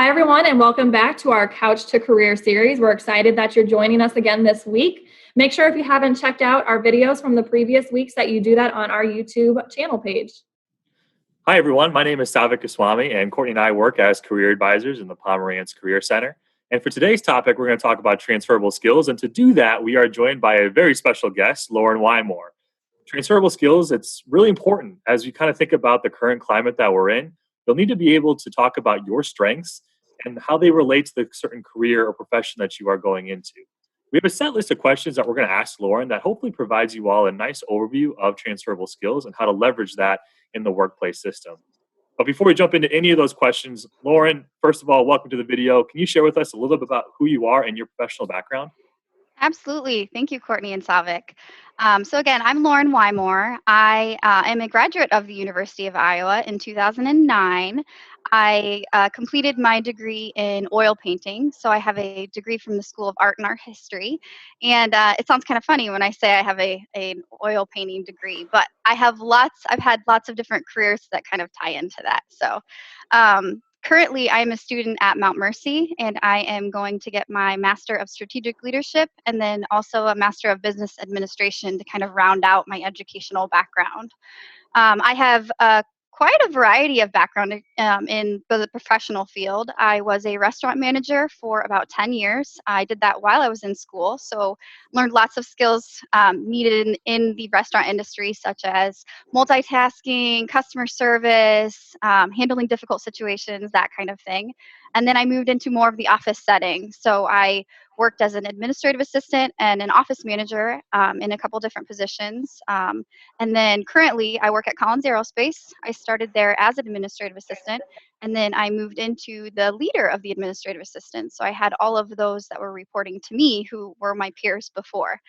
Hi, everyone, and welcome back to our Couch to Career series. We're excited that you're joining us again this week. Make sure if you haven't checked out our videos from the previous weeks that you do that on our YouTube channel page. Hi, everyone. My name is Sauvik and Courtney and I work as career advisors in the Pomerantz Career Center. And for today's topic, we're going to talk about transferable skills. And to do that, we are joined by a very special guest, Lauren Wymore. Transferable skills, it's really important as you kind of think about the current climate that we're in. You'll need to be able to talk about your strengths and how they relate to the certain career or profession that you are going into. We have a set list of questions that we're going to ask Lauren that hopefully provides you all a nice overview of transferable skills and how to leverage that in the workplace system. But before we jump into any of those questions, Lauren, first of all, welcome to the video. Can you share with us a little bit about who you are and your professional background? Absolutely. Thank you, Courtney and Sauvik. So again, I'm Lauren Wymore. I am a graduate of the University of Iowa in 2009. I completed my degree in oil painting. So I have a degree from the School of Art and Art History. And it sounds kind of funny when I say I have an oil painting degree, but I've had lots of different careers that kind of tie into that. So currently, I'm a student at Mount Mercy, and I am going to get my Master of Strategic Leadership and then also a Master of Business Administration to kind of round out my educational background. I have quite a variety of background in the professional field. I was a restaurant manager for about 10 years. I did that while I was in school, so learned lots of skills needed in the restaurant industry, such as multitasking, customer service, handling difficult situations, that kind of thing. And then I moved into more of the office setting. So I worked as an administrative assistant and an office manager in a couple different positions. And then currently I work at Collins Aerospace. I started there as an administrative assistant, and then I moved into the leader of the administrative assistants. So I had all of those that were reporting to me who were my peers before.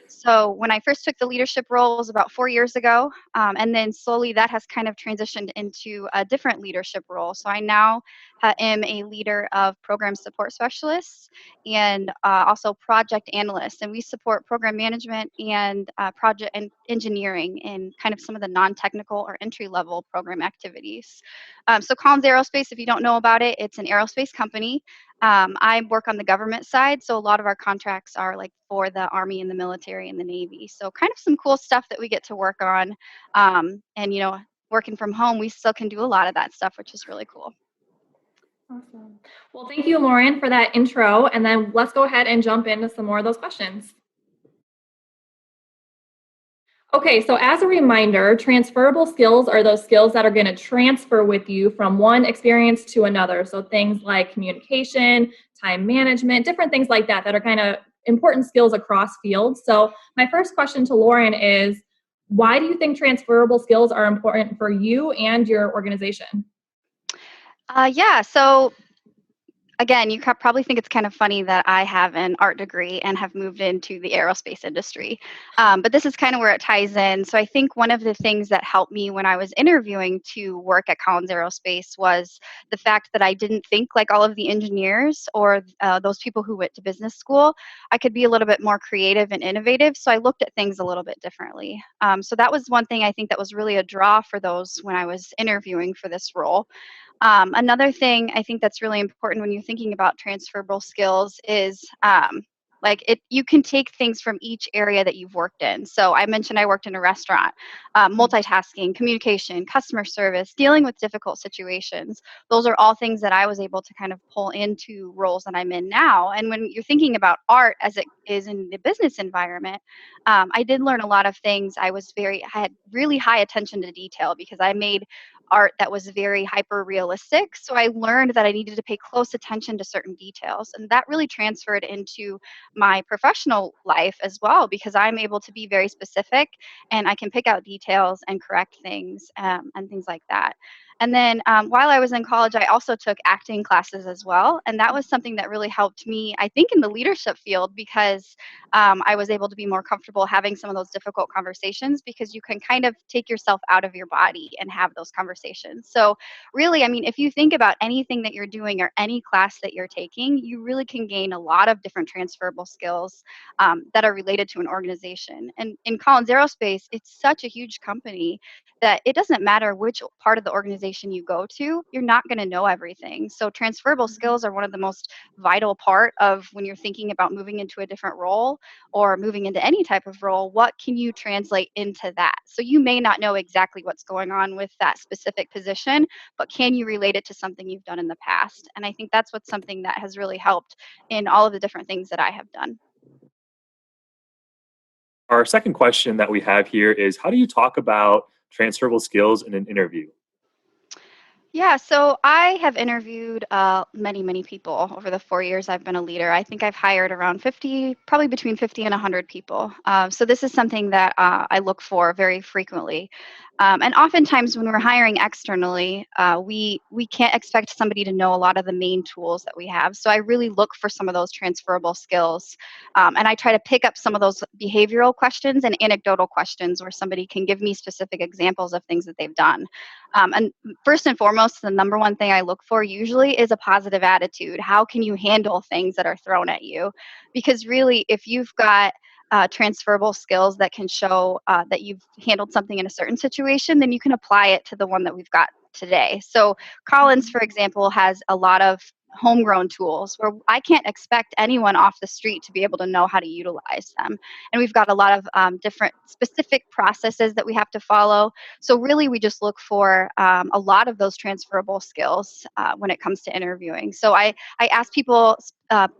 So when I first took the leadership role, it was about 4 years ago. And then slowly that has kind of transitioned into a different leadership role. So I now am a leader of program support specialists and also project analysts. And we support program management and project and engineering in kind of some of the non-technical or entry-level program activities. So Collins Aerospace, if you don't know about it, it's an aerospace company. I work on the government side, so a lot of our contracts are like for the Army and the military and the Navy. So kind of some cool stuff that we get to work on. And, working from home, we still can do a lot of that stuff, which is really cool. Awesome. Well, thank you, Lauren, for that intro. And then let's go ahead and jump into some more of those questions. Okay, so as a reminder, transferable skills are those skills that are going to transfer with you from one experience to another. So things like communication, time management, different things like that are kind of important skills across fields. So my first question to Lauren is, why do you think transferable skills are important for you and your organization? So again, you probably think it's kind of funny that I have an art degree and have moved into the aerospace industry. But this is kind of where it ties in. So I think one of the things that helped me when I was interviewing to work at Collins Aerospace was the fact that I didn't think like all of the engineers or those people who went to business school. I could be a little bit more creative and innovative. So I looked at things a little bit differently. So that was one thing I think that was really a draw for those when I was interviewing for this role. Another thing I think that's really important when you're thinking about transferable skills is you can take things from each area that you've worked in. So I mentioned I worked in a restaurant, multitasking, communication, customer service, dealing with difficult situations. Those are all things that I was able to kind of pull into roles that I'm in now. And when you're thinking about art as it is in the business environment, I did learn a lot of things. I had really high attention to detail because I made art that was very hyper realistic. So I learned that I needed to pay close attention to certain details. And that really transferred into my professional life as well, because I'm able to be very specific and I can pick out details and correct things and things like that. And then while I was in college, I also took acting classes as well. And that was something that really helped me, I think, in the leadership field because I was able to be more comfortable having some of those difficult conversations because you can kind of take yourself out of your body and have those conversations conversations. So really, I mean, if you think about anything that you're doing or any class that you're taking, you really can gain a lot of different transferable skills that are related to an organization. And in Collins Aerospace, it's such a huge company that it doesn't matter which part of the organization you go to, you're not going to know everything. So transferable skills are one of the most vital part of when you're thinking about moving into a different role or moving into any type of role. What can you translate into that? So you may not know exactly what's going on with that specific position, but can you relate it to something you've done in the past? And I think that's what's something that has really helped in all of the different things that I have done. Our second question that we have here is, how do you talk about transferable skills in an interview? Yeah, so I have interviewed many, many people over the 4 years I've been a leader. I think I've hired around 50, probably between 50 and 100 people. So this is something that I look for very frequently. And oftentimes when we're hiring externally, we can't expect somebody to know a lot of the main tools that we have. So I really look for some of those transferable skills. And I try to pick up some of those behavioral questions and anecdotal questions where somebody can give me specific examples of things that they've done. And first and foremost, the number one thing I look for usually is a positive attitude. How can you handle things that are thrown at you? Because really, if you've got transferable skills that can show that you've handled something in a certain situation, then you can apply it to the one that we've got today. So Collins, for example, has a lot of homegrown tools where I can't expect anyone off the street to be able to know how to utilize them. And we've got a lot of different specific processes that we have to follow. So really, we just look for a lot of those transferable skills when it comes to interviewing. So I ask people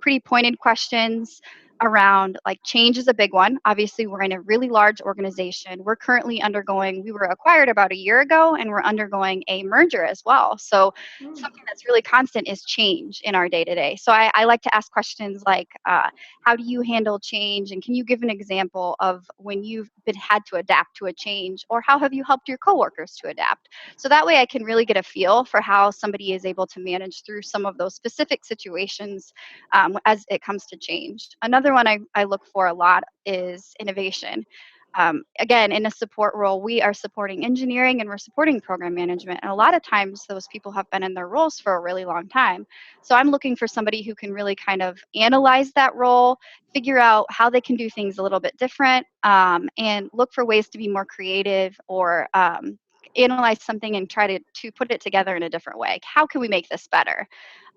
pretty pointed questions around, like, change is a big one. Obviously, we're in a really large organization. We're currently undergoing, we were acquired about a year ago, and we're undergoing a merger as well. So something that's really constant is change in our day to day. So I like to ask questions like, how do you handle change? And can you give an example of when you've had to adapt to a change, or how have you helped your coworkers to adapt? So that way I can really get a feel for how somebody is able to manage through some of those specific situations as it comes to change. Another one I look for a lot is innovation. Again, in a support role, we are supporting engineering and we're supporting program management. And a lot of times, those people have been in their roles for a really long time. So I'm looking for somebody who can really kind of analyze that role, figure out how they can do things a little bit different, and look for ways to be more creative or analyze something and try to put it together in a different way. How can we make this better?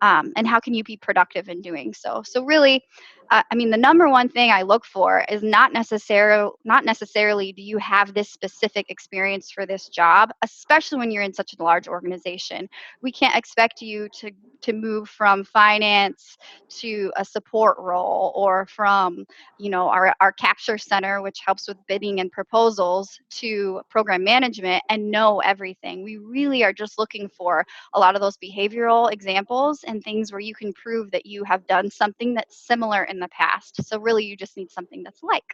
And how can you be productive in doing so? So really, I mean, the number one thing I look for is not necessarily do you have this specific experience for this job, especially when you're in such a large organization. We can't expect you to move from finance to a support role, or from our capture center, which helps with bidding and proposals, to program management and know everything. We really are just looking for a lot of those behavioral examples and things where you can prove that you have done something that's similar in the past. So really, you just need something that's like.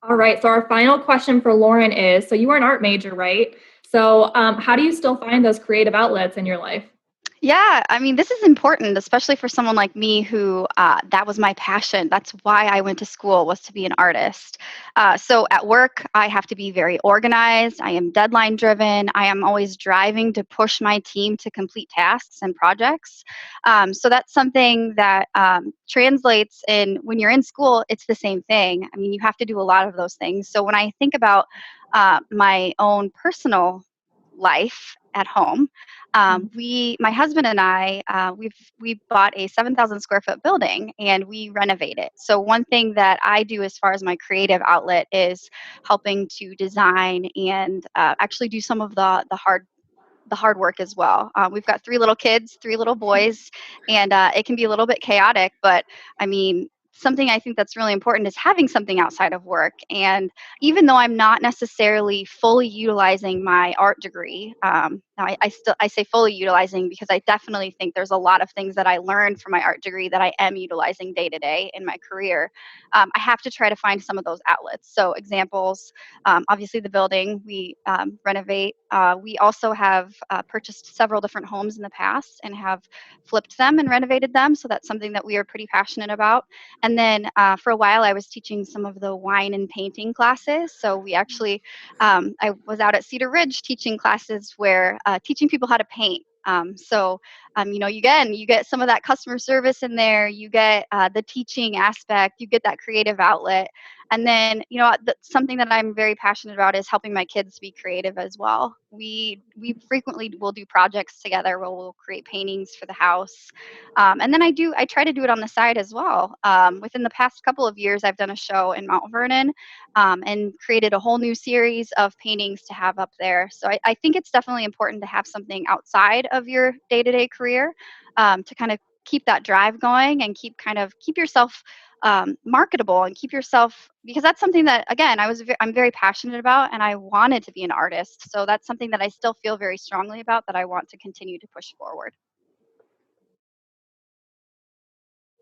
All right. So our final question for Lauren is, so you were an art major, right? So how do you still find those creative outlets in your life? Yeah, I mean, this is important, especially for someone like me who that was my passion. That's why I went to school, was to be an artist. So at work, I have to be very organized. I am deadline driven. I am always driving to push my team to complete tasks and projects. So that's something that translates in when you're in school. It's the same thing. I mean, you have to do a lot of those things. So when I think about my own personal life at home, my husband and I, we bought a 7,000 square foot building and we renovate it. So one thing that I do as far as my creative outlet is helping to design and actually do some of the hard work as well. We've got three little kids, three little boys, and it can be a little bit chaotic, but I mean, something I think that's really important is having something outside of work. And even though I'm not necessarily fully utilizing my art degree, now I say fully utilizing because I definitely think there's a lot of things that I learned from my art degree that I am utilizing day to day in my career. I have to try to find some of those outlets. So examples, obviously the building we renovate. We also have purchased several different homes in the past and have flipped them and renovated them. So that's something that we are pretty passionate about. And then for a while, I was teaching some of the wine and painting classes. So we actually, I was out at Cedar Ridge teaching classes where teaching people how to paint. You get some of that customer service in there. You get the teaching aspect. You get that creative outlet. And then, something that I'm very passionate about is helping my kids be creative as well. We frequently will do projects together where we'll create paintings for the house. And then I try to do it on the side as well. Within the past couple of years, I've done a show in Mount Vernon and created a whole new series of paintings to have up there. So I think it's definitely important to have something outside of your day-to-day career to kind of keep that drive going and keep yourself marketable and keep yourself, because that's something that, again, I'm very passionate about, and I wanted to be an artist. So that's something that I still feel very strongly about, that I want to continue to push forward.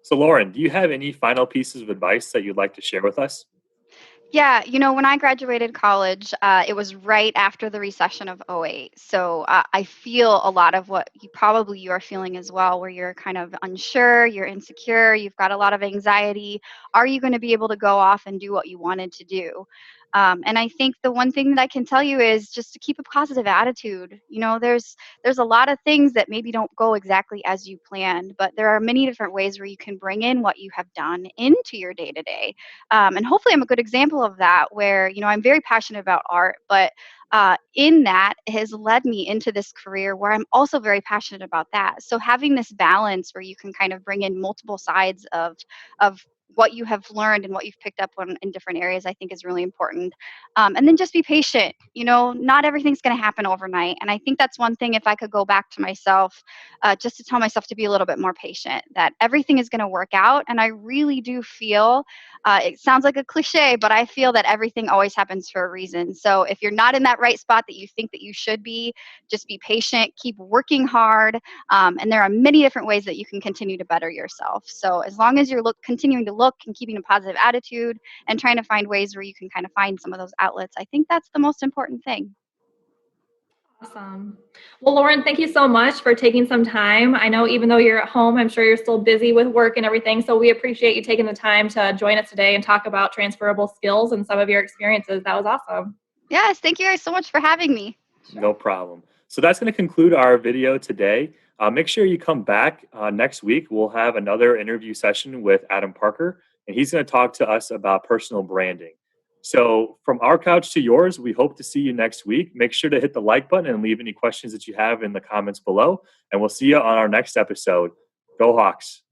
So, Lauren, do you have any final pieces of advice that you'd like to share with us? Yeah, when I graduated college, it was right after the recession of '08. So I feel a lot of what you are feeling as well, where you're kind of unsure, you're insecure, you've got a lot of anxiety. Are you going to be able to go off and do what you wanted to do? And I think the one thing that I can tell you is just to keep a positive attitude. There's a lot of things that maybe don't go exactly as you planned, but there are many different ways where you can bring in what you have done into your day to day. And hopefully, I'm a good example of that, where, I'm very passionate about art, but in that has led me into this career where I'm also very passionate about that. So having this balance where you can kind of bring in multiple sides of what you have learned and what you've picked up on in different areas, I think is really important. And then just be patient. Not everything's going to happen overnight. And I think that's one thing, if I could go back to myself, just to tell myself to be a little bit more patient, that everything is going to work out. And I really do feel, it sounds like a cliche, but I feel that everything always happens for a reason. So if you're not in that right spot that you think that you should be, just be patient, keep working hard. And there are many different ways that you can continue to better yourself. So as long as you're continuing to look and keeping a positive attitude and trying to find ways where you can kind of find some of those outlets, I think that's the most important thing. Awesome. Well, Lauren, thank you so much for taking some time. I know even though you're at home, I'm sure you're still busy with work and everything. So we appreciate you taking the time to join us today and talk about transferable skills and some of your experiences. That was awesome. Yes, thank you guys so much for having me. No problem. So that's going to conclude our video today. Make sure you come back next week. We'll have another interview session with Adam Parker, and he's going to talk to us about personal branding. So from our couch to yours, we hope to see you next week. Make sure to hit the like button and leave any questions that you have in the comments below, and we'll see you on our next episode. Go Hawks.